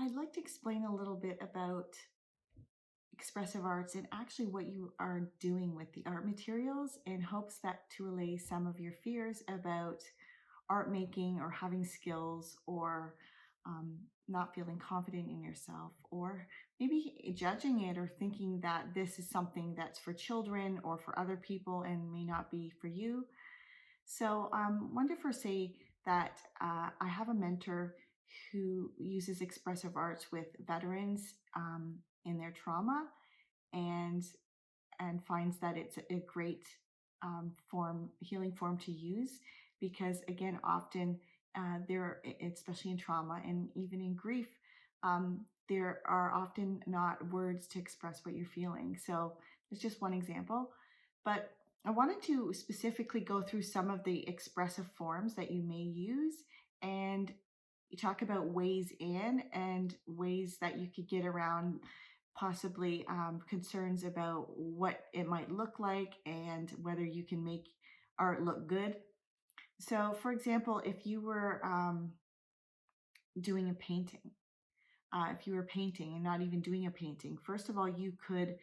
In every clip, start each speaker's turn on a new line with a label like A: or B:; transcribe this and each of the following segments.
A: I'd like to explain a little bit about expressive arts and actually what you are doing with the art materials in hopes that to allay some of your fears about art making or having skills or not feeling confident in yourself or maybe judging it or thinking that this is something that's for children or for other people and may not be for you. So, wanted to first say that I have a mentor who uses expressive arts with veterans in their trauma, and finds that it's a great healing form to use because, again, often especially in trauma and even in grief, there are often not words to express what you're feeling. So, it's just one example, but I wanted to specifically go through some of the expressive forms that you may use and you talk about ways in and ways that you could get around possibly concerns about what it might look like and whether you can make art look good. So, for example, if you were doing a painting, if you were painting and not even doing a painting, first of all, you could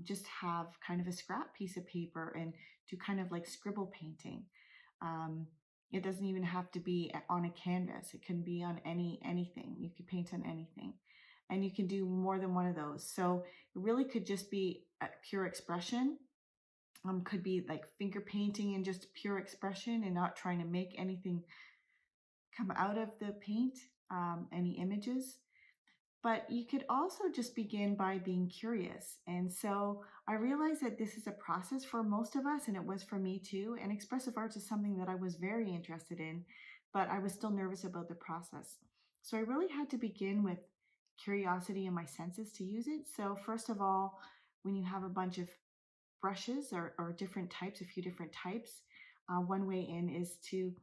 A: just have kind of a scrap piece of paper and do kind of like scribble painting. Um, it doesn't even have to be on a canvas. It can be on anything. You could paint on anything, and you can do more than one of those. So it really could just be a pure expression. Could be like finger painting and just pure expression, and not trying to make anything come out of the paint, any images. But you could also just begin by being curious. And so I realized that this is a process for most of us, and it was for me too. And expressive arts is something that I was very interested in, but I was still nervous about the process. So I really had to begin with curiosity and my senses to use it. So, first of all, when you have a bunch of brushes or different types, a few different types, one way in is to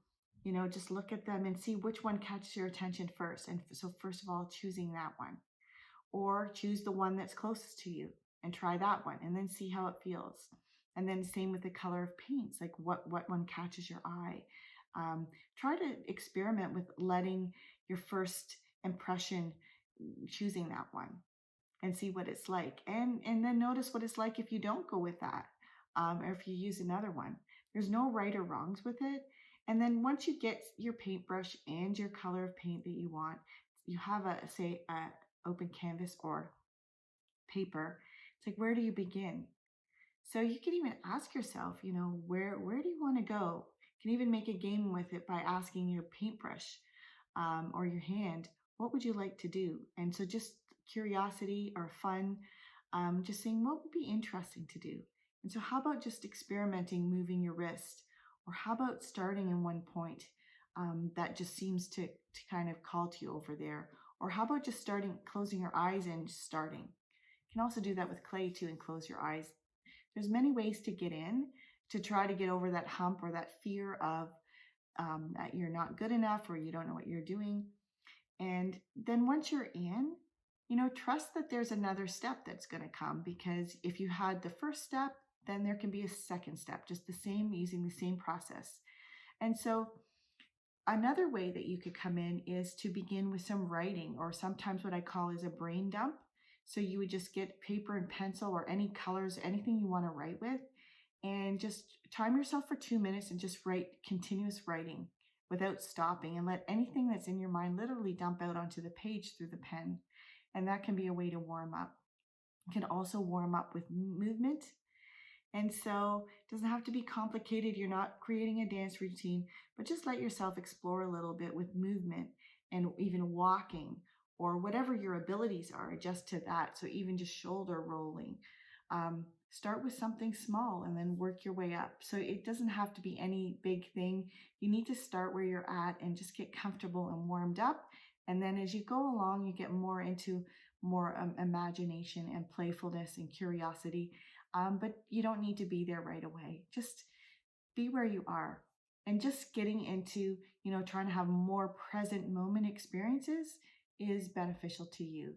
A: just look at them and see which one catches your attention first. And so, first of all, choosing that one, or choose the one that's closest to you and try that one, and then see how it feels. And then, same with the color of paints, like what one catches your eye. Try to experiment with letting your first impression choosing that one and see what it's like, and then notice what it's like if you don't go with that, or if you use another one. There's no right or wrongs with it. And then once you get your paintbrush and your color of paint that you want, you have a open canvas or paper. It's like, where do you begin? So you can even ask yourself, where do you want to go? You can even make a game with it by asking your paintbrush or your hand, what would you like to do? And so just curiosity or fun, just saying what would be interesting to do. And so how about just experimenting moving your wrist? Or how about starting in one point that just seems to kind of call to you over there? Or how about just closing your eyes and just starting? You can also do that with clay too and close your eyes. There's many ways to get in to try to get over that hump or that fear of that you're not good enough or you don't know what you're doing. And then once you're in, trust that there's another step that's going to come, because if you had the first step, then there can be a second step, just the same, using the same process. And so another way that you could come in is to begin with some writing, or sometimes what I call is a brain dump. So you would just get paper and pencil or any colors, anything you want to write with, and just time yourself for 2 minutes and just write continuous writing without stopping, and let anything that's in your mind literally dump out onto the page through the pen. And that can be a way to warm up. You can also warm up with movement. And so it doesn't have to be complicated. You're not creating a dance routine, but just let yourself explore a little bit with movement and even walking, or whatever your abilities are, adjust to that. So even just shoulder rolling. Start with something small and then work your way up. So it doesn't have to be any big thing. You need to start where you're at and just get comfortable and warmed up. And then as you go along, you get more into more imagination and playfulness and curiosity. But you don't need to be there right away. Just be where you are. And just getting into, trying to have more present moment experiences is beneficial to you.